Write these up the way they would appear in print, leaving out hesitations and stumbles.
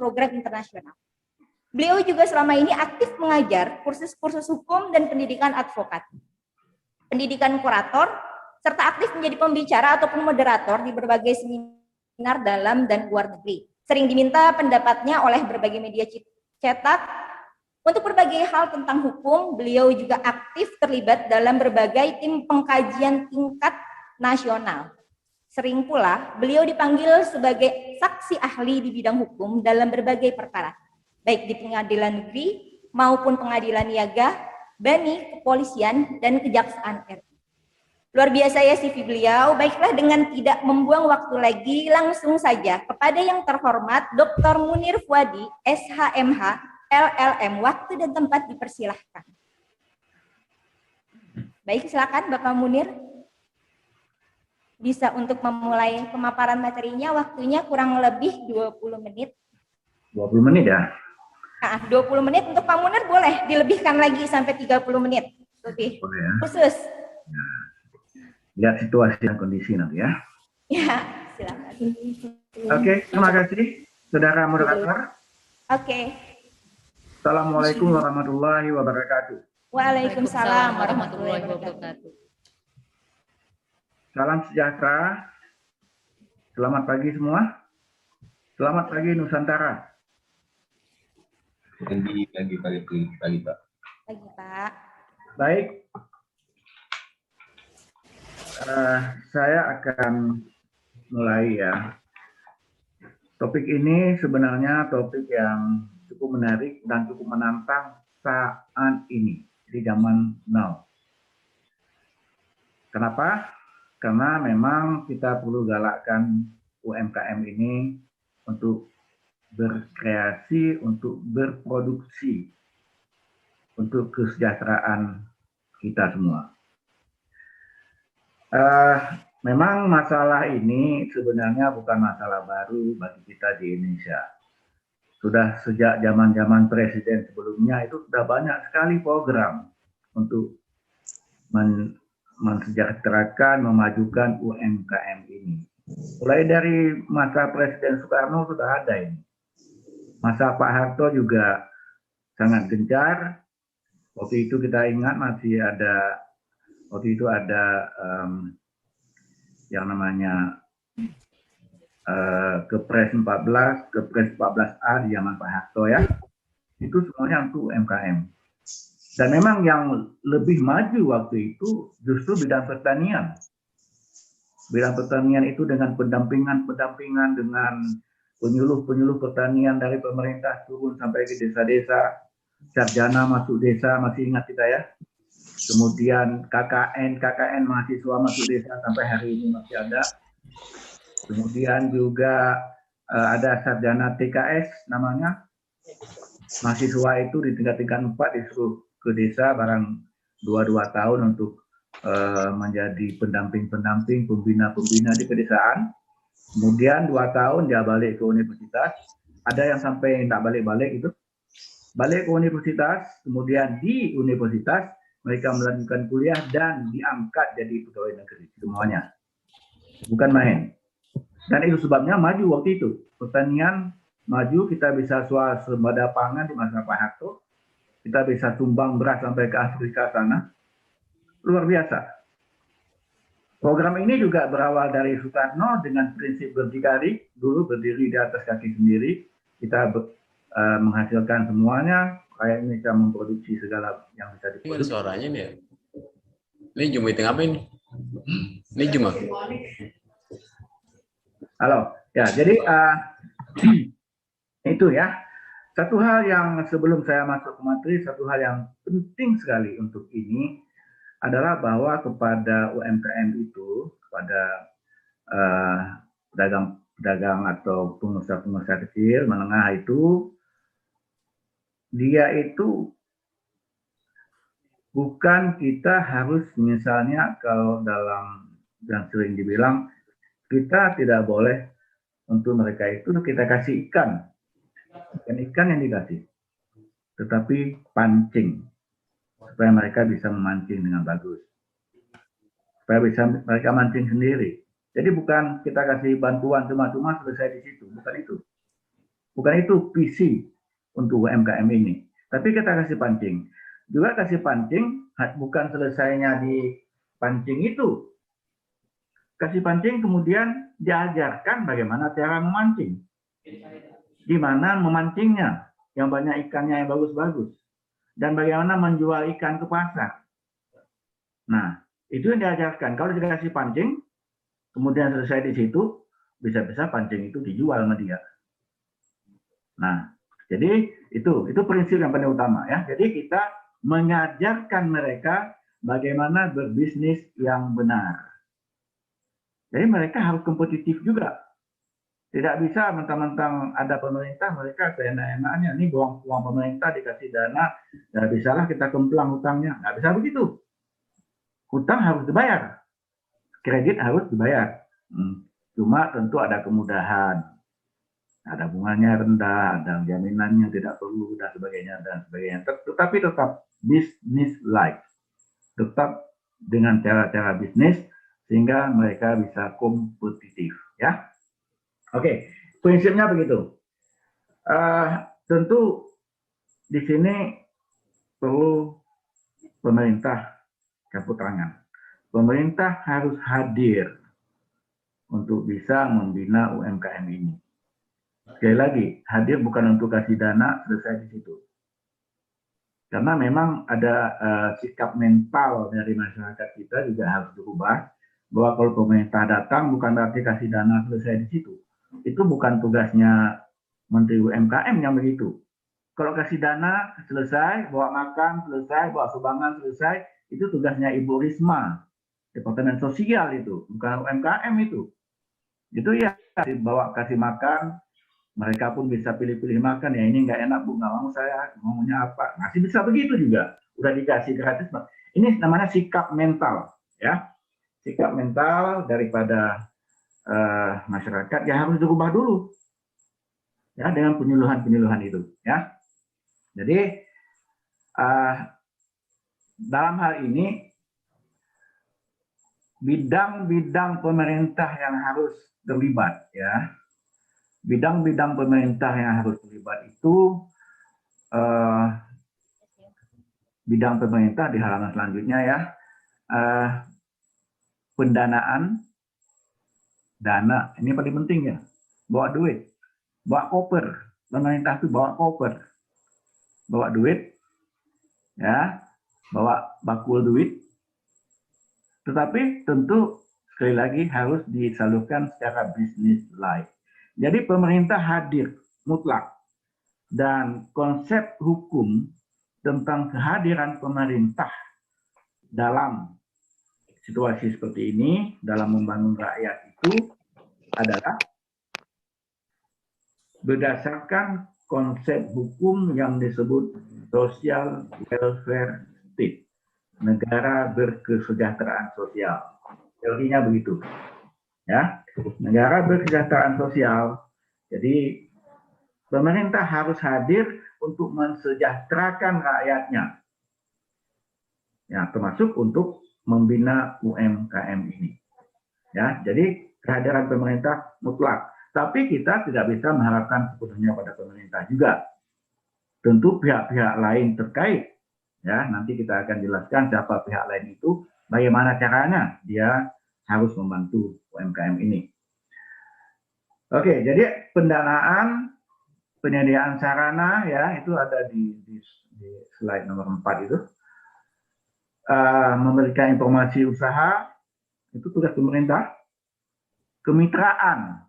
program internasional. Beliau juga selama ini aktif mengajar kursus-kursus hukum dan pendidikan advokat, pendidikan kurator, serta aktif menjadi pembicara ataupun moderator di berbagai seminar dalam dan luar negeri. Sering diminta pendapatnya oleh berbagai media cetak. Untuk berbagai hal tentang hukum, beliau juga aktif terlibat dalam berbagai tim pengkajian tingkat nasional. Sering pula, beliau dipanggil sebagai saksi ahli di bidang hukum dalam berbagai perkara, baik di pengadilan negeri maupun pengadilan niaga, BANI, kepolisian, dan kejaksaan RI. Luar biasa ya CV beliau. Baiklah, dengan tidak membuang waktu lagi, langsung saja kepada yang terhormat Dr. Munir Fuadi, SHMH, LLM. Waktu dan tempat dipersilahkan. Baik, silakan Bapak Munir. Bisa untuk memulai pemaparan materinya, waktunya kurang lebih 20 menit. 20 menit ya? Nah, 20 menit untuk Pak Munir boleh dilebihkan lagi sampai 30 menit lebih. Boleh ya? Khusus. Ya. Lihat situasi dan kondisi nanti ya. Ya, silakan. Oke, terima kasih Saudara moderator. Oke. Assalamualaikum warahmatullahi wabarakatuh. Waalaikumsalam warahmatullahi wabarakatuh. Salam sejahtera. Selamat pagi semua. Selamat pagi Nusantara. Pagi Pak. Pagi Pak. Baik. Saya akan mulai ya. Topik ini sebenarnya topik yang cukup menarik dan cukup menantang saat ini di zaman now. Kenapa? Karena memang kita perlu galakkan UMKM ini untuk berkreasi, untuk berproduksi, untuk kesejahteraan kita semua. Memang masalah ini sebenarnya bukan masalah baru bagi kita di Indonesia. Sudah sejak zaman-zaman presiden sebelumnya itu sudah banyak sekali program untuk mensejahterakan, memajukan UMKM ini. Mulai dari masa Presiden Soekarno sudah ada ini. Masa Pak Harto juga sangat gencar. Waktu itu kita ingat masih ada, waktu itu ada yang namanya Kepres 14, Kepres 14A di zaman Pak Harto ya. Itu semuanya untuk UMKM. Dan memang yang lebih maju waktu itu justru bidang pertanian. Bidang pertanian itu dengan pendampingan dengan penyuluh pertanian dari pemerintah turun sampai ke desa-desa, sarjana masuk desa, masih ingat kita ya. Kemudian KKN mahasiswa masuk desa sampai hari ini masih ada. Kemudian juga ada sarjana TKS namanya. Mahasiswa itu di tingkat 4 disuruh ke desa barang 2 tahun untuk menjadi pendamping, pembina di pedesaan. Kemudian 2 tahun dia balik ke universitas. Ada yang sampai tidak balik-balik itu. Balik ke universitas, kemudian di universitas mereka melanjutkan kuliah dan diangkat jadi pegawai negeri semuanya. Bukan main. Dan itu sebabnya maju waktu itu. Pertanian maju, kita bisa swasembada pangan di masa Pak Harto. Kita bisa sumbang beras sampai ke Afrika sana. Luar biasa. Program ini juga berawal dari Soekarno dengan prinsip berdikari, dulu berdiri di atas kaki sendiri. Kita menghasilkan semuanya, kayak ini kita memproduksi segala yang bisa diproduksi. Ini suaranya nih ya? Ini Zoom meeting apa ini? Ini Zoom apa? Halo, ya jadi itu ya. Satu hal yang sebelum saya masuk ke materi, satu hal yang penting sekali untuk ini adalah bahwa kepada UMKM itu, kepada pedagang atau pengusaha kecil, menengah itu, dia itu bukan kita harus misalnya kalau dalam yang sering dibilang, kita tidak boleh untuk mereka itu kita kasih ikan. Ikan yang dikasih. Tetapi pancing. Supaya mereka bisa memancing dengan bagus. Supaya bisa mereka mancing sendiri. Jadi bukan kita kasih bantuan cuma-cuma selesai di situ. Bukan itu. Bukan itu visi untuk UMKM ini. Tapi kita kasih pancing. Juga kasih pancing, bukan selesainya di pancing itu. Kasih pancing kemudian diajarkan bagaimana cara memancing. Gimana memancingnya, yang banyak ikannya yang bagus-bagus. Dan bagaimana menjual ikan ke pasar. Nah, itu yang diajarkan. Kalau dikasih pancing, kemudian selesai di situ, bisa-bisa pancing itu dijual sama dia. Nah, jadi itu prinsip yang paling utama ya. Jadi kita mengajarkan mereka bagaimana berbisnis yang benar. Jadi mereka harus kompetitif juga. Tidak bisa mentang-mentang ada pemerintah, mereka seenak-enaknya, ini uang pemerintah dikasih dana, tidak bisalah kita kemplang hutangnya. Nggak bisa begitu. Hutang harus dibayar. Kredit harus dibayar. Cuma tentu ada kemudahan. Ada bunganya rendah, ada jaminannya tidak perlu, dan sebagainya, dan sebagainya. Tetapi tetap business like. Tetap dengan cara-cara bisnis, sehingga mereka bisa kompetitif. Ya. Oke, prinsipnya begitu. Tentu di sini perlu pemerintah campur tangan. Pemerintah harus hadir untuk bisa membina UMKM ini. Sekali lagi, hadir bukan untuk kasih dana, selesai di situ. Karena memang ada sikap mental dari masyarakat kita juga harus berubah, bahwa kalau pemerintah datang bukan berarti kasih dana selesai di situ. Itu bukan tugasnya Menteri UMKM yang begitu. Kalau kasih dana selesai, bawa makan selesai, bawa sumbangan selesai, itu tugasnya Ibu Risma, Departemen Sosial itu, bukan UMKM itu. Itu ya, bawa kasih makan, mereka pun bisa pilih-pilih makan, ya ini nggak enak Bu, nggak mau saya, maunya apa. Masih bisa begitu juga, udah dikasih gratis. Ini namanya sikap mental, ya. Sikap mental daripada masyarakat yang harus dirubah dulu, ya, dengan penyuluhan-penyuluhan itu, ya. Jadi dalam hal ini bidang-bidang pemerintah yang harus terlibat, ya. Bidang-bidang pemerintah yang harus terlibat itu bidang pemerintah di halaman selanjutnya, ya. Pendanaan, dana, ini paling penting ya. Bawa duit, bawa koper. Pemerintah itu bawa koper, bawa duit, ya, bawa bakul duit. Tetapi tentu sekali lagi harus disalurkan secara business like. Jadi pemerintah hadir mutlak, dan konsep hukum tentang kehadiran pemerintah dalam situasi seperti ini, dalam membangun rakyat itu adalah berdasarkan konsep hukum yang disebut social welfare state, negara berkesejahteraan sosial. Teorinya begitu, ya, negara berkesejahteraan sosial. Jadi pemerintah harus hadir untuk mensejahterakan rakyatnya, ya, termasuk untuk membina UMKM ini, ya. Jadi kehadiran pemerintah mutlak. Tapi kita tidak bisa mengharapkan sepenuhnya pada pemerintah juga. Tentu pihak-pihak lain terkait, ya, nanti kita akan jelaskan siapa pihak lain itu, bagaimana caranya dia harus membantu UMKM ini. Oke, jadi pendanaan, penyediaan sarana, ya, itu ada di slide nomor 4 itu. Memberikan informasi usaha, itu tugas pemerintah. Kemitraan.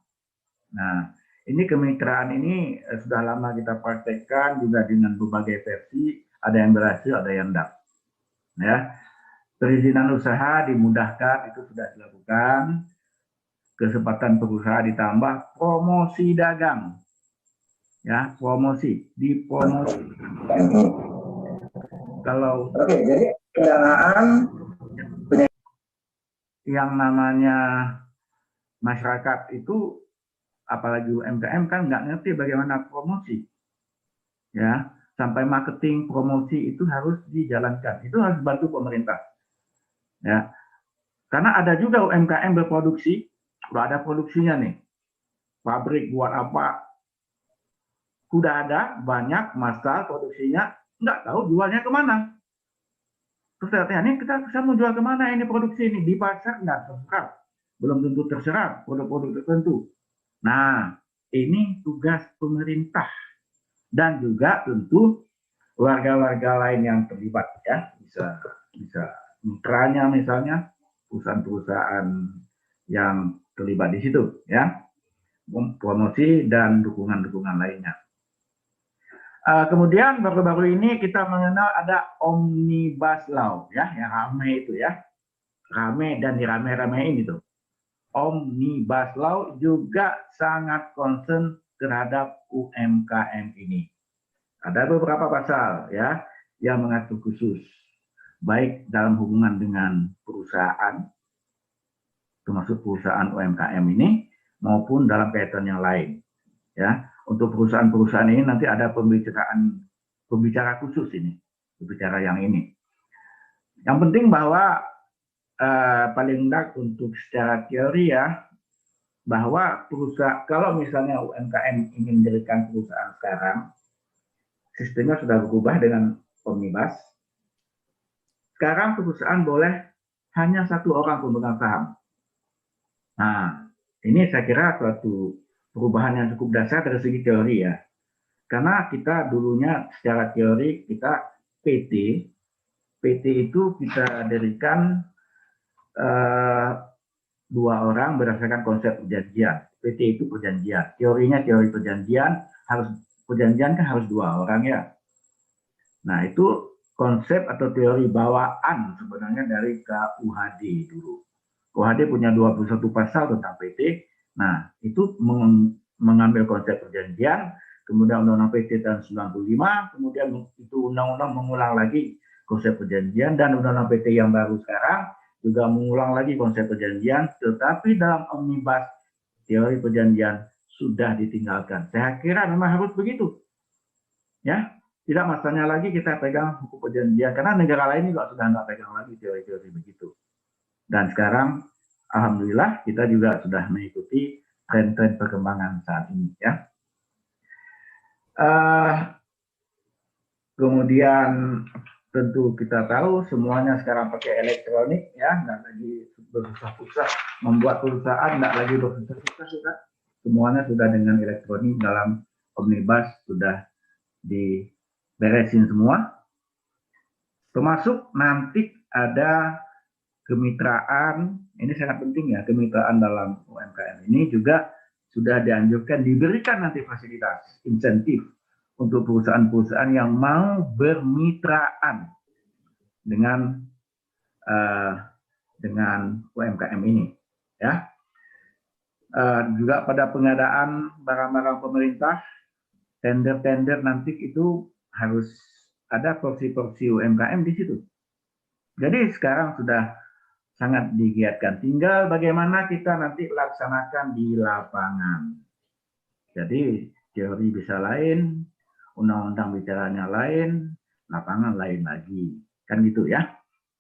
Nah, ini kemitraan ini sudah lama kita praktekkan juga dengan berbagai versi, ada yang berhasil, ada yang enggak. Ya. Perizinan usaha dimudahkan, itu sudah dilakukan. Kesempatan berusaha ditambah, promosi dagang. Ya, promosi, dipromosi. Kalau jadi pendanaan yang namanya masyarakat itu, apalagi UMKM kan nggak ngerti bagaimana promosi, ya, sampai marketing promosi itu harus dijalankan, itu harus bantu pemerintah, ya, karena ada juga UMKM berproduksi, udah ada produksinya nih, pabrik buat apa, Sudah ada banyak massal produksinya, nggak tahu jualnya kemana. Terus katanya, ini kita mau jual kemana ini produksi ini? Di pasar nggak terserap. Belum tentu terserap produk-produk tertentu. Nah, ini tugas pemerintah. Dan juga tentu warga-warga lain yang terlibat ya. Bisa mitranya misalnya, perusahaan-perusahaan yang terlibat di situ ya. Promosi dan dukungan-dukungan lainnya. Kemudian baru-baru ini kita mengenal ada Omnibus Law ya, yang ramai itu ya, ramai dan dirame-ramein itu. Omnibus Law juga sangat concern terhadap UMKM ini. Ada beberapa pasal ya yang mengatur khusus, baik dalam hubungan dengan perusahaan, termasuk perusahaan UMKM ini, maupun dalam kaitan yang lain ya. Untuk perusahaan-perusahaan ini nanti ada pembicara khusus ini, pembicara yang ini. Yang penting bahwa paling enggak untuk secara teori ya, bahwa perusahaan, kalau misalnya UMKM ingin mendirikan perusahaan sekarang, sistemnya sudah berubah dengan Omnibus. Sekarang perusahaan boleh hanya satu orang pemegang saham. Nah, ini saya kira suatu perubahan yang cukup dasar dari segi teori ya. Karena kita dulunya secara teori kita PT itu kita dirikan 2 orang berdasarkan konsep perjanjian. PT itu perjanjian. Teorinya teori perjanjian, perjanjian kan harus 2 orang ya. Nah, itu konsep atau teori bawaan sebenarnya dari KUHD dulu. KUHD punya 21 pasal tentang PT. Nah, itu mengambil konsep perjanjian, kemudian Undang-Undang PT tahun 95, kemudian itu undang-undang mengulang lagi konsep perjanjian, dan Undang-Undang PT yang baru sekarang juga mengulang lagi konsep perjanjian, tetapi dalam Omnibus teori perjanjian sudah ditinggalkan. Saya kira memang harus begitu. Ya, tidak masanya lagi kita pegang hukum perjanjian, karena negara lain juga sudah nggak pegang lagi teori-teori begitu. Dan sekarang alhamdulillah kita juga sudah mengikuti tren-tren perkembangan saat ini ya. Kemudian tentu kita tahu semuanya sekarang pakai elektronik ya, nggak lagi bersusah-susah membuat perusahaan, nggak lagi bersusah-susah sudah. Semuanya sudah dengan elektronik, dalam Omnibus sudah diberesin semua. Termasuk nanti ada kemitraan, ini sangat penting ya, kemitraan dalam UMKM ini juga sudah dianjurkan diberikan nanti fasilitas, insentif untuk perusahaan-perusahaan yang mau bermitraan dengan UMKM ini, ya. Juga pada pengadaan barang-barang pemerintah, tender-tender nanti itu harus ada porsi-porsi UMKM di situ. Jadi sekarang sudah sangat digiatkan. Tinggal bagaimana kita nanti laksanakan di lapangan. Jadi teori bisa lain, undang-undang bicaranya lain, lapangan lain lagi. Kan gitu ya.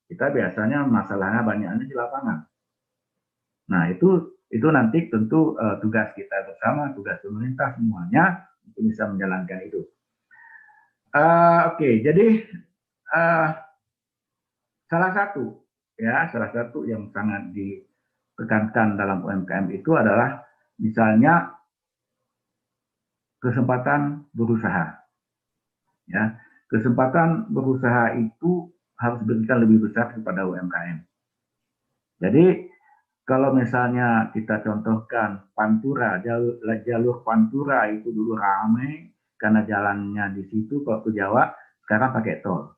Kita biasanya masalahnya banyaknya di lapangan. Nah, itu nanti tentu tugas kita bersama, tugas pemerintah semuanya untuk bisa menjalankan itu. Oke, jadi salah satu yang sangat ditekankan dalam UMKM itu adalah misalnya kesempatan berusaha. Ya, kesempatan berusaha itu harus diberikan lebih besar kepada UMKM. Jadi kalau misalnya kita contohkan Pantura, jalur Pantura itu dulu ramai karena jalannya di situ, kalau ke Jawa sekarang pakai tol.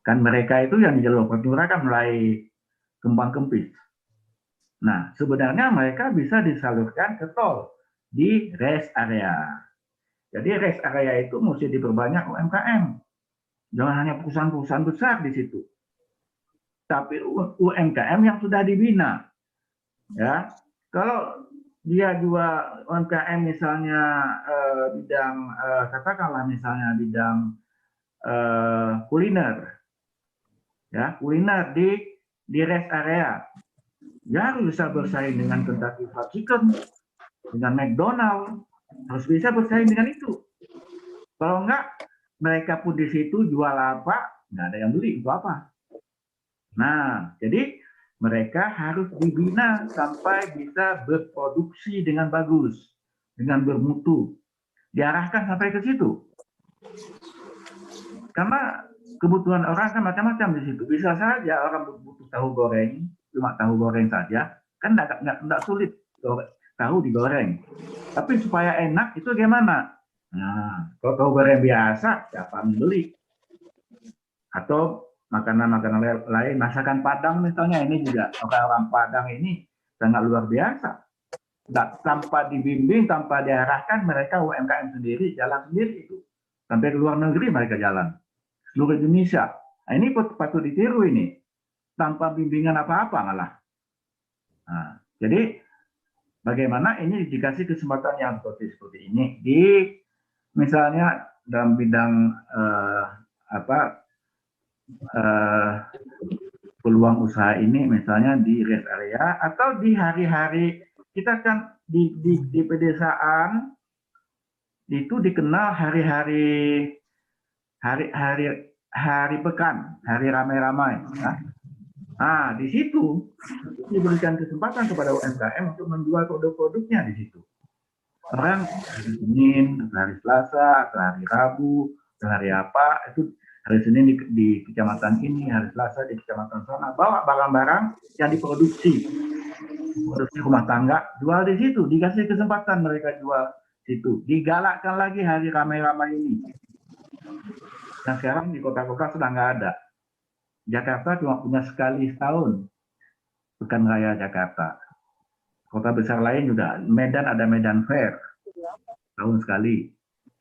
Kan mereka itu yang di jalur Pantura kan mulai Kembang Kempis. Nah, sebenarnya mereka bisa disalurkan ke tol di rest area. Jadi rest area itu mesti diperbanyak UMKM. Jangan hanya perusahaan-perusahaan besar di situ. Tapi UMKM yang sudah dibina. Ya, kalau dia juga UMKM misalnya bidang katakanlah misalnya bidang kuliner. Ya, kuliner di rest area, ya harus bisa bersaing dengan Kentucky Fried Chicken, dengan McDonald, harus bisa bersaing dengan itu. Kalau enggak, mereka pun di situ jual apa, nggak ada yang beli, itu apa. Nah, jadi mereka harus dibina sampai bisa berproduksi dengan bagus, dengan bermutu. Diarahkan sampai ke situ. Karena kebutuhan orang kan macam-macam di situ. Bisa saja orang butuh tahu goreng, cuma tahu goreng saja, kan nggak sulit tahu digoreng. Tapi supaya enak itu gimana? Nah, kalau tahu goreng biasa, siapa yang beli? Atau makanan-makanan lain, masakan Padang misalnya, ini juga orang Padang ini sangat luar biasa. Tanpa dibimbing, tanpa diarahkan, mereka UMKM sendiri, jalan sendiri itu. Sampai ke luar negeri mereka jalan. Seluruh Indonesia. Nah, ini patut ditiru ini. Tanpa bimbingan apa-apa malah. Nah, jadi bagaimana ini dikasih kesempatan yang seperti ini di misalnya dalam bidang peluang usaha ini, misalnya di rest area atau di hari-hari kita kan di pedesaan itu dikenal hari-hari pekan, hari ramai-ramai. Nah, di situ diberikan kesempatan kepada UMKM untuk menjual produk-produknya di situ. Orang hari Senin, hari Selasa, atau hari Rabu, atau hari apa, itu hari Senin di kecamatan ini, hari Selasa di kecamatan sana, bawa barang-barang yang diproduksi, produksi rumah tangga, jual di situ, dikasih kesempatan mereka jual situ, digalakkan lagi hari ramai-ramai ini. Nah, sekarang di kota-kota sudah nggak ada. Jakarta cuma punya sekali setahun, Pekan Raya Jakarta. Kota besar lain juga, Medan ada Medan Fair, tahun sekali.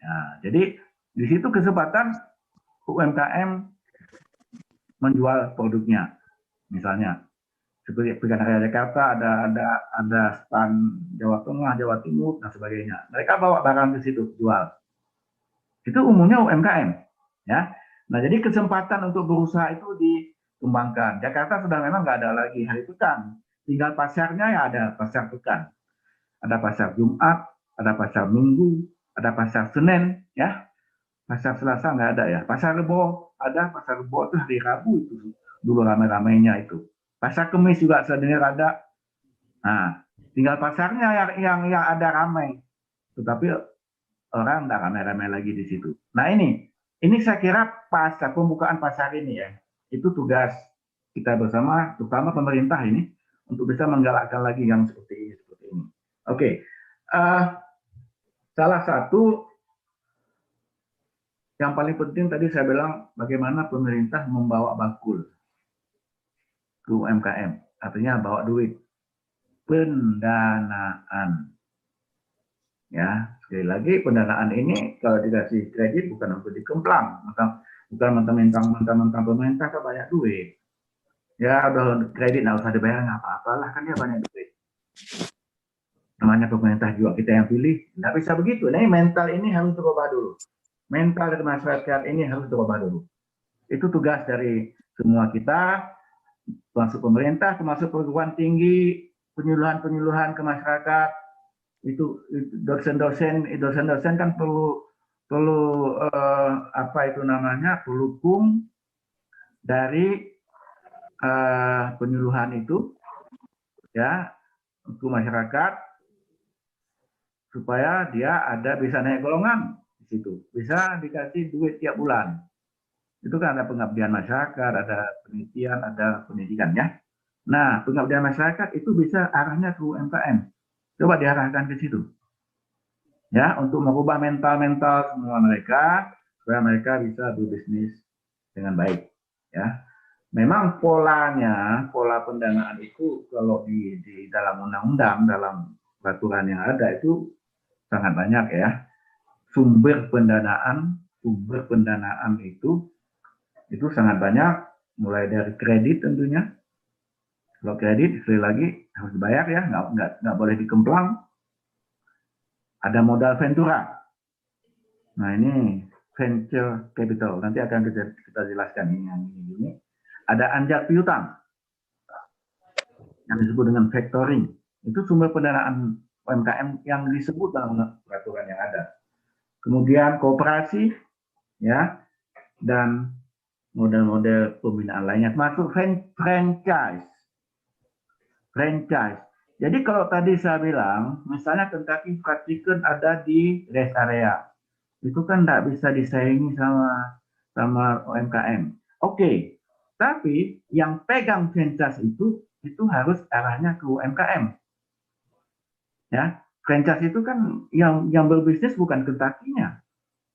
Nah, jadi di situ kesempatan UMKM menjual produknya, misalnya seperti Pekan Raya Jakarta ada stand Jawa Tengah, Jawa Timur dan sebagainya. Mereka bawa barang ke situ jual. Itu umumnya UMKM, ya. Nah, jadi kesempatan untuk berusaha itu dikembangkan. Jakarta sudah memang nggak ada lagi hari pekan, tinggal pasarnya ya ada pasar pekan, ada pasar Jumat, ada pasar Minggu, ada pasar Senin, ya. Pasar Selasa nggak ada ya. Pasar Rebo ada, pasar Rebo itu hari Rabu itu dulu ramai-ramainya itu. Pasar Kemis juga sebenarnya ada. Nah, tinggal pasarnya yang ada ramai. Tetapi orang nggak ramai-ramai lagi di situ. Nah, ini saya kira pasar pembukaan pasar ini ya, itu tugas kita bersama, terutama pemerintah ini, untuk bisa menggalakkan lagi yang seperti ini. Oke, salah satu yang paling penting tadi saya bilang bagaimana pemerintah membawa bakul ke UMKM, artinya bawa duit, pendanaan. Ya, sekali lagi pendanaan ini kalau dikasih kredit bukan untuk dikemplang, bukan mentang-mentang pemerintah kan banyak duit. Ya udah kredit nggak usah dibayar nggak apa-apalah, kan dia banyak duit. Namanya pemerintah juga kita yang pilih, nggak bisa begitu. Nah, mental ini harus berubah dulu. Mental dari masyarakat ini harus berubah dulu. Itu tugas dari semua kita, termasuk pemerintah, termasuk perguruan tinggi, penyuluhan ke masyarakat. Dosen-dosen kan perlu pelukung dari penyuluhan itu ya untuk masyarakat supaya dia bisa naik golongan di situ, bisa dikasih duit tiap bulan. Itu kan ada pengabdian masyarakat, ada penelitian, ada pendidikan ya. Nah, pengabdian masyarakat itu bisa arahnya ke UMKM. Coba diarahkan ke situ. Ya, untuk merubah mental semua mereka supaya mereka bisa berbisnis dengan baik, ya. Memang pola pendanaan itu kalau di dalam undang-undang, dalam peraturan yang ada itu sangat banyak ya. Sumber pendanaan itu sangat banyak, mulai dari kredit tentunya. Kalau kredit sekali lagi harus dibayar ya, nggak boleh dikemplang. Ada modal ventura. Nah, ini venture capital. Nanti akan kita jelaskan ini. Ada anjak piutang yang disebut dengan factoring. Itu sumber pendanaan UMKM yang disebut dalam peraturan yang ada. kemudian koperasi, ya, dan model-model pembinaan lainnya, termasuk franchise. Franchise. Jadi kalau tadi saya bilang, misalnya Kentucky Fried Chicken ada di rest area, itu kan tidak bisa disaingi sama UMKM. Oke, tapi yang pegang franchise itu harus arahnya ke UMKM. Ya, franchise itu kan yang berbisnis bukan Kentucky-nya.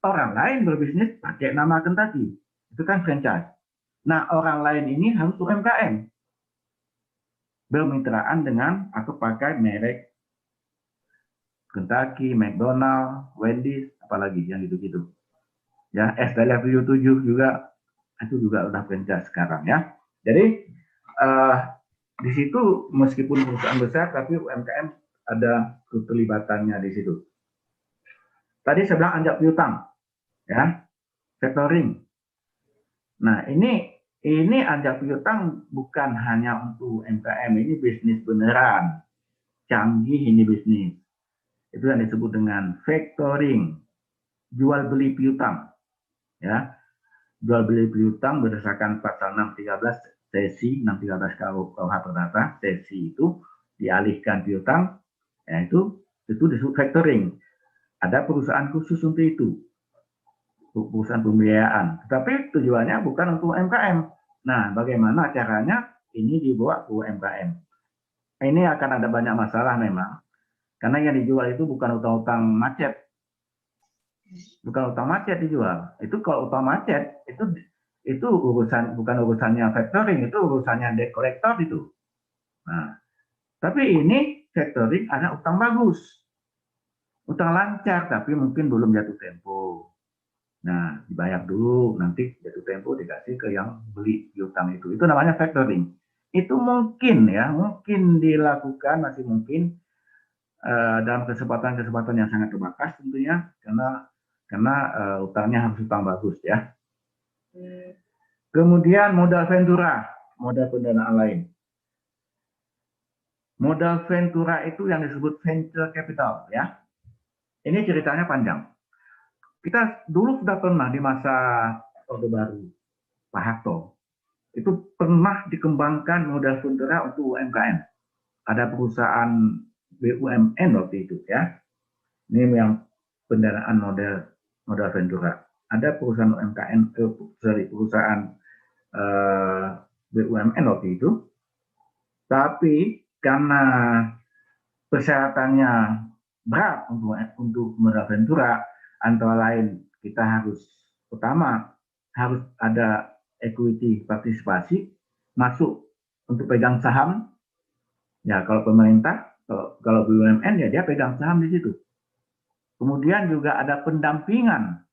Orang lain berbisnis pakai nama Kentucky. Itu kan franchise. Nah, orang lain ini harus UMKM. Bermitraan dengan atau pakai merek Kentucky, McDonald, Wendy's, apalagi yang gitu-gitu. Ya, STW 7 juga itu juga udah franchise sekarang ya. Jadi di situ meskipun perusahaan besar tapi UMKM ada keterlibatannya di situ. Tadi saya bilang anjak piutang, ya, factoring. Nah ini anjak piutang bukan hanya untuk UMKM, ini bisnis beneran, canggih ini bisnis. Itu yang disebut dengan factoring, jual beli piutang, ya, jual beli piutang berdasarkan pasal 613 sesi 613 KUH Perdata, sesi itu dialihkan piutang, ya itu disebut factoring. Ada perusahaan khusus untuk itu, perusahaan pembiayaan. Tetapi tujuannya bukan untuk UMKM. Nah, bagaimana caranya ini dibawa ke UMKM? Ini akan ada banyak masalah memang, karena yang dijual itu bukan utang-utang macet. Bukan utang macet dijual. Itu kalau utang macet itu urusan, bukan urusannya factoring, itu urusannya debt collector itu. Nah, tapi ini factoring ada utang bagus, utang lancar, tapi mungkin belum jatuh tempo. Nah, dibayar dulu, nanti jatuh tempo dikasih ke yang beli piutang itu. Itu namanya factoring. Itu mungkin ya, mungkin dilakukan, masih mungkin dalam kesempatan-kesempatan yang sangat terbatas tentunya, karena utangnya harus utang bagus ya. Kemudian modal ventura, modal pendanaan lain. Modal ventura itu yang disebut venture capital ya. Ini ceritanya panjang. Kita dulu sudah pernah di masa Orde Baru, Pak Harto, itu pernah dikembangkan modal ventura untuk UMKM. Ada perusahaan BUMN waktu itu ya. Ini yang pendanaan modal ventura. Ada perusahaan UMKM, perusahaan BUMN waktu itu. Tapi karena persyaratannya berat untuk modal ventura, antara lain kita harus ada equity partisipasi, masuk untuk pegang saham. Ya, kalau pemerintah, kalau BUMN ya dia pegang saham di situ. Kemudian juga ada pendampingan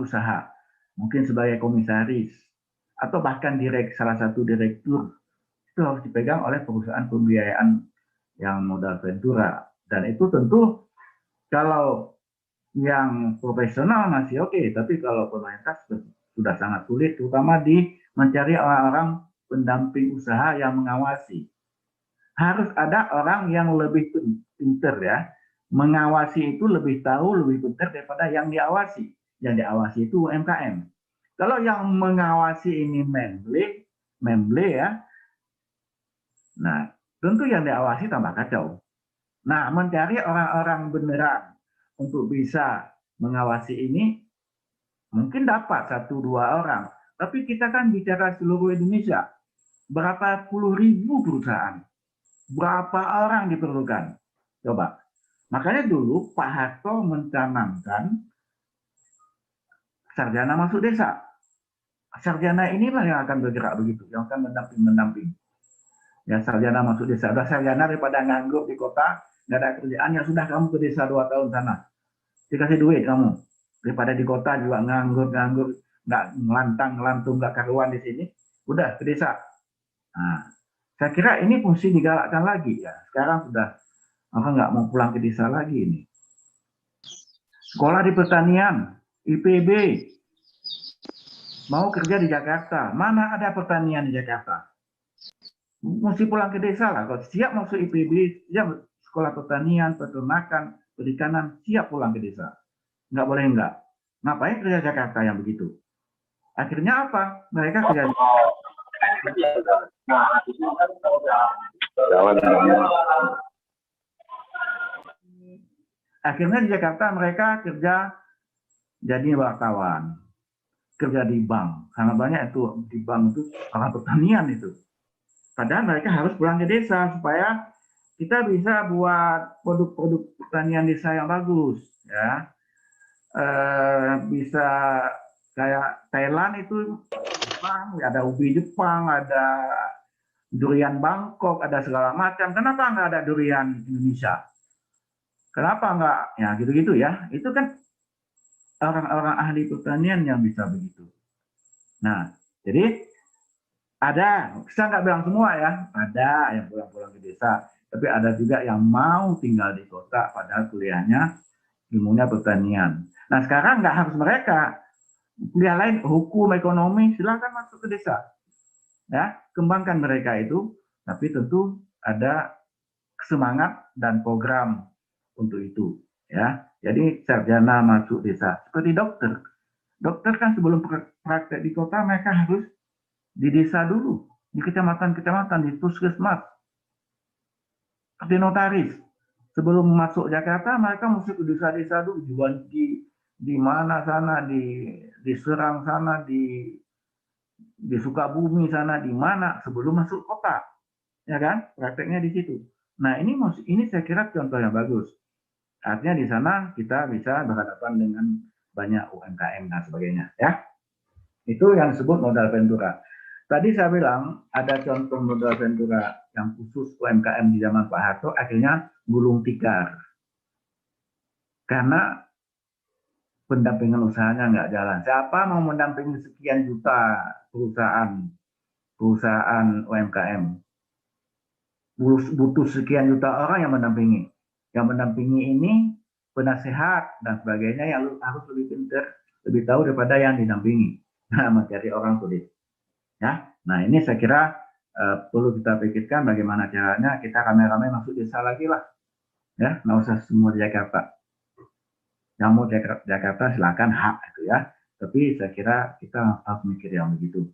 usaha, mungkin sebagai komisaris atau bahkan salah satu direktur, itu harus dipegang oleh perusahaan pembiayaan yang modal ventura. Dan itu tentu kalau yang profesional masih oke, tapi kalau pemerintah sudah sangat sulit, terutama di mencari orang-orang pendamping usaha yang mengawasi. Harus ada orang yang lebih pinter ya, mengawasi itu lebih tahu, lebih pintar daripada yang diawasi. Yang diawasi itu UMKM. Kalau yang mengawasi ini memble ya, nah tentu yang diawasi tambah kacau. Nah, mencari orang-orang beneran untuk bisa mengawasi ini mungkin dapat 1-2 orang, tapi kita kan bicara seluruh Indonesia, berapa puluh ribu perusahaan, berapa orang diperlukan, coba. Makanya dulu Pak Harto mencanangkan sarjana masuk desa. Sarjana inilah yang akan bergerak begitu, yang akan mendamping. Ya, sarjana masuk desa. Udah sarjana daripada nganggur di kota, nggak ada kerjaan, ya sudah kamu ke desa 2 tahun sana. Dikasih duit kamu. Daripada di kota juga nganggur, nggak ngelantung, nggak karuan di sini. Udah ke desa. Nah, saya kira ini fungsi digalakkan lagi ya. Sekarang sudah orang nggak mau pulang ke desa lagi ini. Sekolah di pertanian, IPB, mau kerja di Jakarta. Mana ada pertanian di Jakarta? Mesti pulang ke desa lah. Kalau siap masuk IPB, siap sekolah pertanian, peternakan, perikanan siap pulang ke desa. Nggak boleh enggak. Ngapain kerja Jakarta yang begitu? Akhirnya apa? Mereka kerja akhirnya di Jakarta mereka kerja jadi wartawan, kerja di bank. Sangat banyak itu di bank itu orang pertanian itu. Padahal mereka harus pulang ke desa supaya kita bisa buat produk-produk pertanian desa yang bagus, ya. Bisa kayak Thailand itu Jepang, ada ubi Jepang, ada durian Bangkok, ada segala macam. Kenapa nggak ada durian Indonesia? Kenapa nggak? Ya gitu-gitu ya. Itu kan orang-orang ahli pertanian yang bisa begitu. Nah, jadi ada, saya nggak bilang semua ya, ada yang pulang-pulang ke desa, tapi ada juga yang mau tinggal di kota padahal kuliahnya ilmunya pertanian. Nah sekarang nggak harus mereka, kuliah lain, hukum, ekonomi, silakan masuk ke desa. Ya, kembangkan mereka itu, tapi tentu ada semangat dan program untuk itu. Ya, jadi sarjana masuk desa, seperti dokter. Dokter kan sebelum praktek di kota mereka harus di desa dulu, di kecamatan-kecamatan, di puskesmas, di notaris. Sebelum masuk Jakarta, mereka mesti ke desa-desa dulu, di mana sana, di Serang sana, di Sukabumi sana, di mana sebelum masuk kota, ya kan? Prakteknya di situ. Nah ini saya kira contoh yang bagus. Artinya di sana kita bisa berhadapan dengan banyak UMKM dan sebagainya, ya. Itu yang disebut modal Ventura. Tadi saya bilang ada contoh modal Ventura yang khusus UMKM di zaman Pak Harto, akhirnya gulung tikar. Karena pendampingan usahanya nggak jalan. Siapa mau mendampingi sekian juta perusahaan UMKM? Butuh sekian juta orang yang mendampingi. Yang mendampingi ini penasehat dan sebagainya yang harus lebih pintar, lebih tahu daripada yang didampingi. Nah, mencari orang sulit. Ya, nah ini saya kira perlu kita pikirkan bagaimana caranya kita rame-rame masuk desa lagi lah, ya, nggak usah semua di Jakarta. Yang mau Jakarta silakan hak itu ya, tapi saya kira kita harus mikir yang begitu.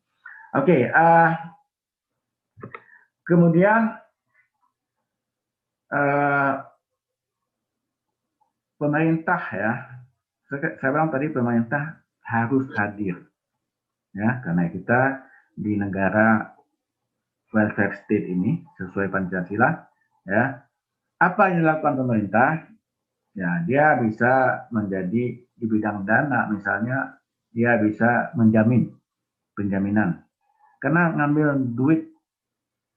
Oke, kemudian pemerintah ya, saya bilang tadi pemerintah harus hadir, ya, karena kita di negara welfare state ini sesuai Pancasila, ya. Apa yang dilakukan pemerintah? Ya, dia bisa menjadi di bidang dana, misalnya dia bisa menjamin penjaminan. Karena ngambil duit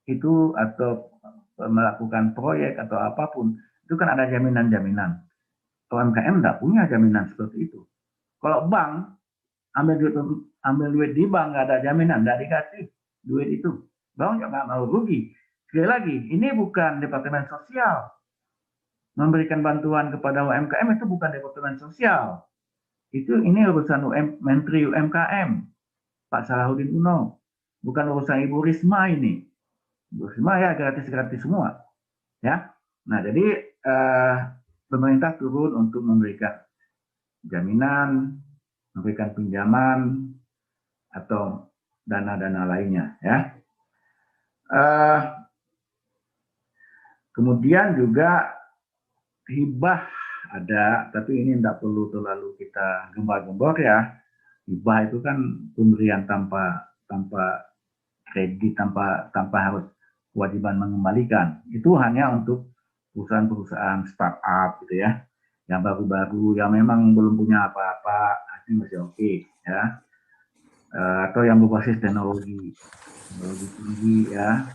itu atau melakukan proyek atau apapun, itu kan ada jaminan-jaminan. UMKM nggak punya jaminan seperti itu. Kalau bank ambil duit di bank nggak ada jaminan, nggak dikasih duit itu, bank nggak mau rugi. Sekali lagi, ini bukan departemen sosial. Memberikan bantuan kepada UMKM itu bukan departemen sosial. Ini urusan Menteri UMKM, Pak Salahuddin Uno. Bukan urusan Ibu Risma ini. Ibu Risma ya gratis-gratis semua. Ya. Nah, jadi pemerintah turun untuk memberikan jaminan, memberikan pinjaman atau dana-dana lainnya, ya. Kemudian juga hibah ada, tapi ini tidak perlu terlalu kita gembar-gembor ya. Hibah itu kan pemberian tanpa kredit, tanpa harus kewajiban mengembalikan. Itu hanya untuk perusahaan-perusahaan startup gitu ya, yang baru-baru, yang memang belum punya apa-apa, ini masih oke, ya. Atau yang berbasis teknologi tinggi ya,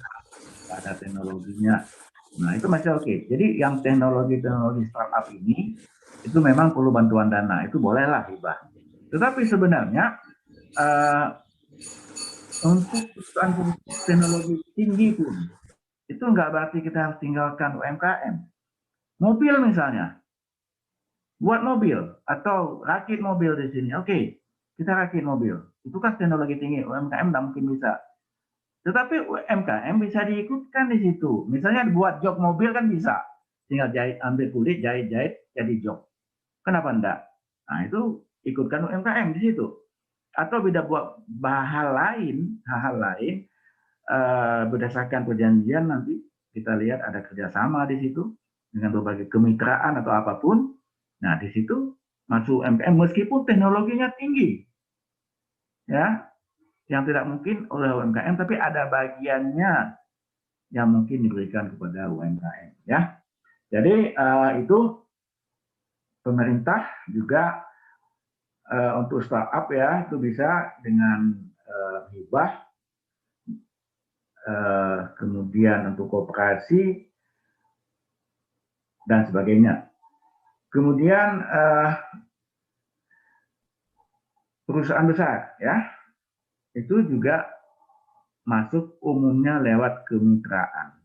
ada teknologinya. Nah, itu masih oke. Jadi yang teknologi startup ini itu memang perlu bantuan dana, itu bolehlah hibah. Tetapi sebenarnya untuk perusahaan teknologi tinggi pun itu nggak berarti kita harus tinggalkan UMKM. Mobil misalnya, buat mobil atau rakit mobil di sini, oke, kita rakit mobil. Itu kan teknologi tinggi, UMKM nggak mungkin bisa. Tetapi UMKM bisa diikutkan di situ. Misalnya buat jok mobil kan bisa. Tinggal jahit, ambil kulit, jahit, jadi job. Kenapa enggak? Nah, itu ikutkan UMKM di situ. Atau beda buat hal lain berdasarkan perjanjian nanti kita lihat ada kerjasama di situ dengan berbagai kemitraan atau apapun. Nah, di situ masuk UMKM meskipun teknologinya tinggi, ya, yang tidak mungkin oleh UMKM, tapi ada bagiannya yang mungkin diberikan kepada UMKM, ya. Jadi itu pemerintah juga untuk startup ya itu bisa dengan hibah, kemudian untuk koperasi dan sebagainya. Kemudian perusahaan besar ya itu juga masuk umumnya lewat kemitraan.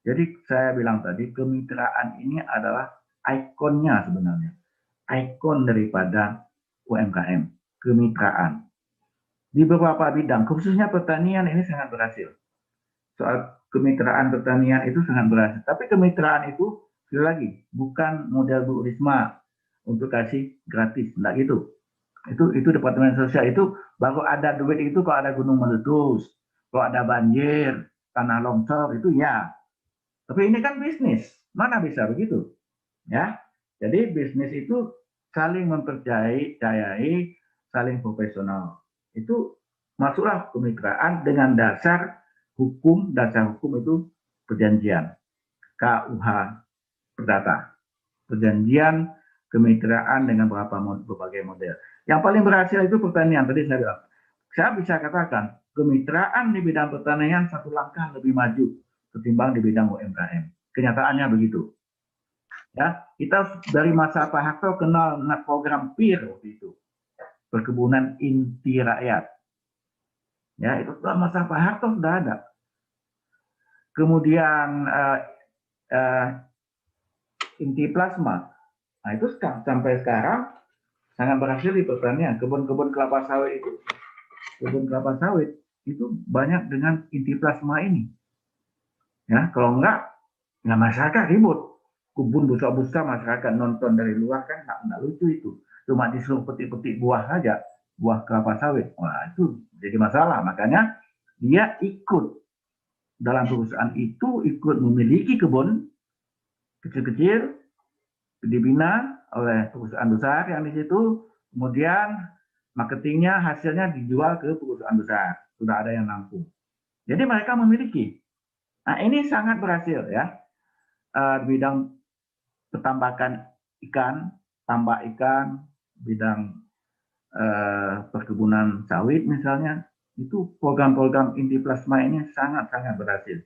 Jadi saya bilang tadi kemitraan ini adalah ikonnya sebenarnya, ikon daripada UMKM, kemitraan. Di beberapa bidang, khususnya pertanian ini sangat berhasil. Soal kemitraan pertanian itu sangat berhasil. Tapi kemitraan itu sekali lagi bukan model Bu Risma untuk kasih gratis, enggak gitu. Itu Departemen Sosial itu baru ada duit itu kalau ada gunung meletus, kalau ada banjir, tanah longsor itu ya. Tapi ini kan bisnis, mana bisa begitu? Ya. Jadi bisnis itu saling mempercayai, saling profesional. Itu masuklah kemitraan dengan dasar hukum itu perjanjian KUH Perdata. Perjanjian kemitraan dengan berbagai model. Yang paling berhasil itu pertanian. Tadi saya bilang, saya bisa katakan kemitraan di bidang pertanian satu langkah lebih maju ketimbang di bidang UMKM. Kenyataannya begitu. Ya, kita dari masa Pak Harto kenal program PIR waktu itu, perkebunan inti rakyat. Ya, itu setelah masa Pak Harto sudah ada. Kemudian inti plasma. Nah, itu sampai sekarang sangat berhasil di pertanian. Kebun-kebun kelapa sawit itu banyak dengan inti plasma ini. Ya, kalau enggak masyarakat ribut. Kebun besar-besar masyarakat nonton dari luar kan nggak lucu itu. Cuma disuruh petik-petik buah saja, buah kelapa sawit. Wah, itu jadi masalah. Makanya dia ikut dalam perusahaan itu, ikut memiliki kebun kecil-kecil, dibina oleh perusahaan besar yang di situ, kemudian marketingnya hasilnya dijual ke perusahaan besar. Sudah ada yang nampung. Jadi mereka memiliki. Nah, ini sangat berhasil ya. Di bidang petambakan ikan, tambak ikan, bidang perkebunan sawit misalnya, itu program-program inti plasma ini sangat-sangat berhasil.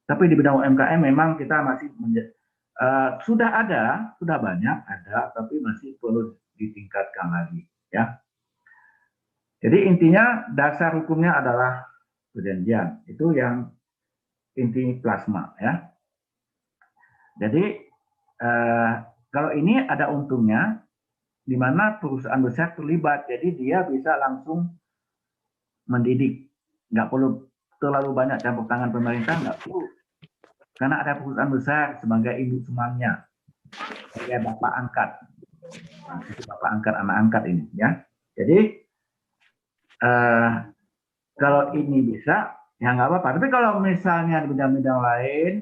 Tapi di bidang UMKM memang kita masih sudah banyak ada, tapi masih perlu ditingkatkan lagi ya. Jadi intinya dasar hukumnya adalah perjanjian, itu yang inti plasma ya. Jadi kalau ini ada untungnya, di mana perusahaan besar terlibat, jadi dia bisa langsung mendidik, nggak perlu terlalu banyak campur tangan pemerintah, nggak perlu, karena ada perusahaan besar sebagai ibu semuanya, kayak bapak angkat anak angkat ini ya. Jadi kalau ini bisa, ya nggak apa-apa. Tapi kalau misalnya di bidang-bidang lain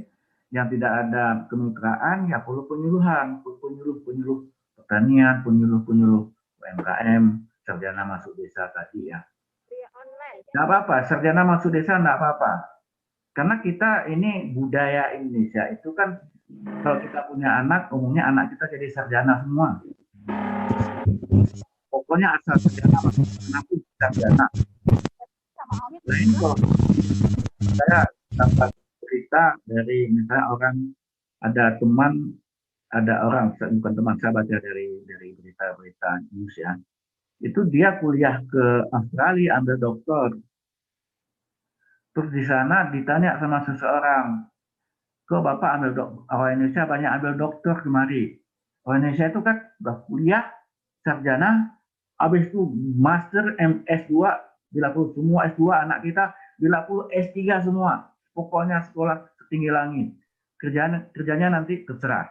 yang tidak ada kemitraan, ya perlu penyuluhan, penyuluh pertanian, penyuluh UMKM, sarjana masuk desa tadi ya. Nggak apa-apa, sarjana masuk desa nggak apa-apa. Karena kita ini budaya Indonesia itu kan, kalau kita punya anak, umumnya anak kita jadi sarjana semua. Pokoknya asal sarjana masuk sarjana. Lain kok. Saya dapat cerita dari misalnya bukan teman, saya baca dari berita-berita news ya. Itu dia kuliah ke Australia ambil doktor. Terus di sana ditanya sama seseorang, kok Bapak ambil doktor? Orang Indonesia banyak ambil doktor kemari. Orang Indonesia itu kan udah kuliah, sarjana, habis itu master, S2, bila perlu semua S2 anak kita, bila perlu S3 semua. Pokoknya sekolah setinggi langit. Kerjanya nanti terserah.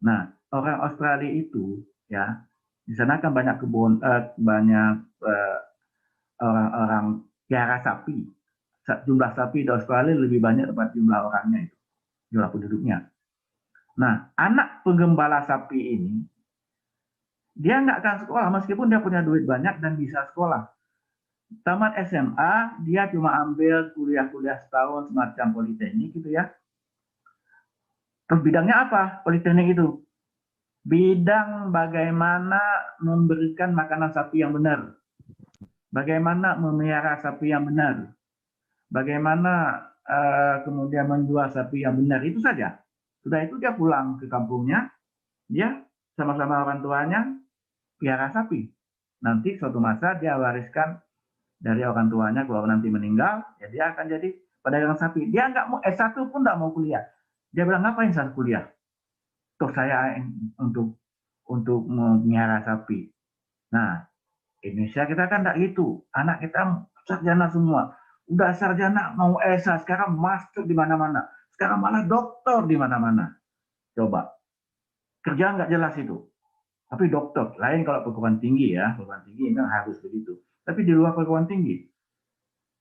Nah, orang Australia itu ya, di sana kan banyak kebun, banyak orang-orang piara sapi. Jumlah sapi di Australia lebih banyak daripada jumlah orangnya itu, jumlah penduduknya. Nah, anak penggembala sapi ini, dia nggak akan sekolah meskipun dia punya duit banyak dan bisa sekolah. Tamat SMA, dia cuma ambil kuliah-kuliah setahun semacam politeknik gitu ya. Terus bidangnya apa? Politeknik itu bidang bagaimana memberikan makanan sapi yang benar, bagaimana memelihara sapi yang benar, bagaimana kemudian menjual sapi yang benar, itu saja. Sudah itu dia pulang ke kampungnya, dia sama-sama orang tuanya piara sapi. Nanti suatu masa dia wariskan dari orang tuanya, kalau nanti meninggal, ya dia akan jadi pedagang sapi. Dia nggak mau S1 pun nggak mau kuliah. Dia bilang, ngapain saya kuliah? Toh saya untuk memelihara sapi. Nah, Indonesia kita kan enggak gitu. Anak kita sarjana semua. Udah sarjana mau S1, sekarang master di mana-mana. Sekarang malah doktor di mana-mana. Coba. Kerja nggak jelas itu. Tapi dokter, lain kalau perguruan tinggi ya. Perguruan tinggi memang harus begitu. Tapi di luar perguruan tinggi.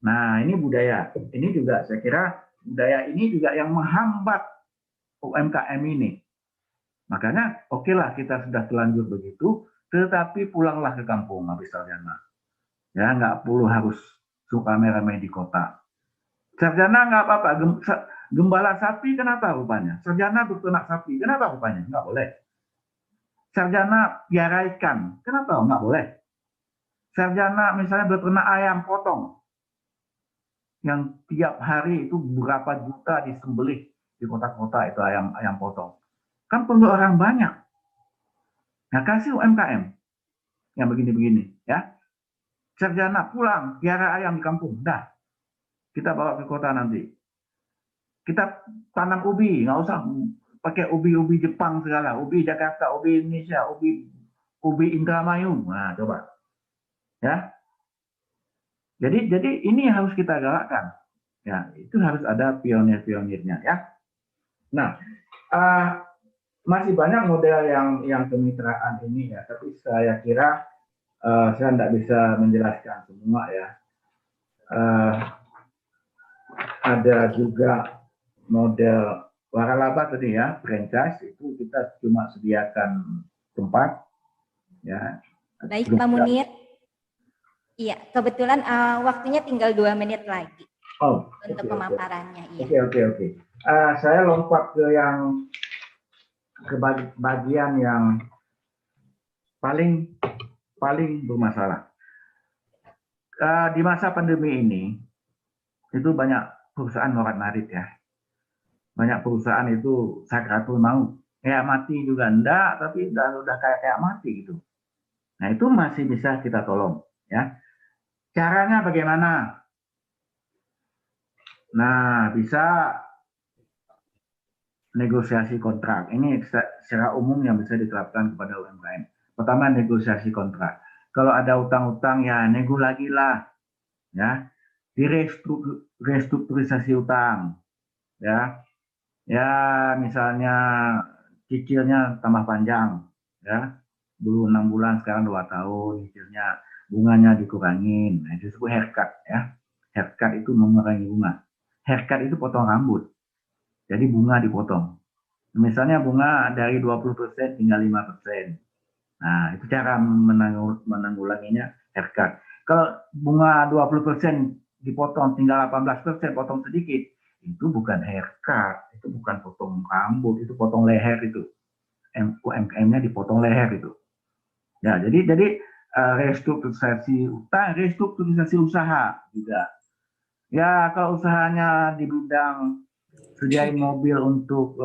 Nah, ini budaya. Ini juga saya kira budaya ini juga yang menghambat UMKM ini. Makanya oke lah kita sudah telanjur begitu, tetapi pulanglah ke kampung habis sarjana. Ya, nggak perlu harus suka rame-rame di kota. Sarjana nggak apa-apa, gembala sapi kenapa rupanya? Sarjana berternak sapi, kenapa rupanya? Nggak boleh. Sarjana piara ikan, kenapa nggak boleh? Sarjana misalnya berternak ayam potong, yang tiap hari itu berapa juta disembelih di kota-kota itu ayam potong. Kan perlu orang banyak. Nah, kasih UMKM yang begini-begini, ya. Sarjana pulang, piara ayam di kampung, dah. Kita bawa ke kota nanti. Kita tanam ubi, nggak usah pakai ubi-ubi Jepang segala, ubi Jakarta, ubi Indonesia, ubi Indramayu. Nah, coba. Ya. Jadi ini yang harus kita galakkan. Ya, itu harus ada pionir-pionirnya, ya. Nah, masih banyak model yang kemitraan ini ya, tapi saya kira saya tidak bisa menjelaskan semua ya. Ada juga model waralaba tadi ya, franchise itu kita cuma sediakan tempat ya. Baik Pak Munir. Iya, kebetulan waktunya tinggal 2 menit lagi untuk pemaparannya. Iya. Oke. Saya lompat ke bagian yang paling bermasalah. Di masa pandemi ini itu banyak perusahaan morat-marit ya. Banyak perusahaan itu sakratul maut. Kayak mati juga enggak, tapi udah kayak mati gitu. Nah, itu masih bisa kita tolong ya. Caranya bagaimana? Nah, bisa negosiasi kontrak. Ini secara umum yang bisa diterapkan kepada UMKM. Pertama, negosiasi kontrak. Kalau ada utang-utang ya nego lagi lah. Ya. Restrukturisasi utang. Ya. Ya, misalnya cicilnya tambah panjang, ya. Dulu 6 bulan, sekarang 2 tahun, cicilnya bunganya dikurangin. Nah, itu disebut haircut ya. Haircut itu mengurangi bunga. Haircut itu potong rambut. Jadi bunga dipotong. Misalnya bunga dari 20% tinggal 5%. Nah, itu cara menanggulanginya haircut. Kalau bunga 20% dipotong tinggal 18%, potong sedikit, itu bukan haircut, itu bukan potong rambut, itu potong leher itu. UMKM-nya dipotong leher itu. Ya, jadi restrukturisasi utang, restrukturisasi usaha juga. Ya, kalau usahanya di bidang sediain mobil untuk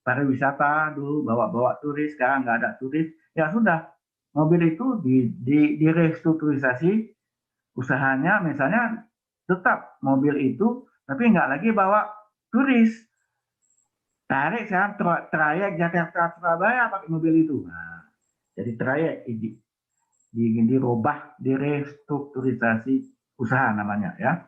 pariwisata dulu, bawa turis, sekarang nggak ada turis, ya sudah, mobil itu di restrukturisasi usahanya, misalnya tetap mobil itu, tapi nggak lagi bawa turis. Tarik sekarang trayek Jakarta Surabaya pakai mobil itu. Nah, jadi trayek dirubah, direstrukturisasi usaha namanya ya.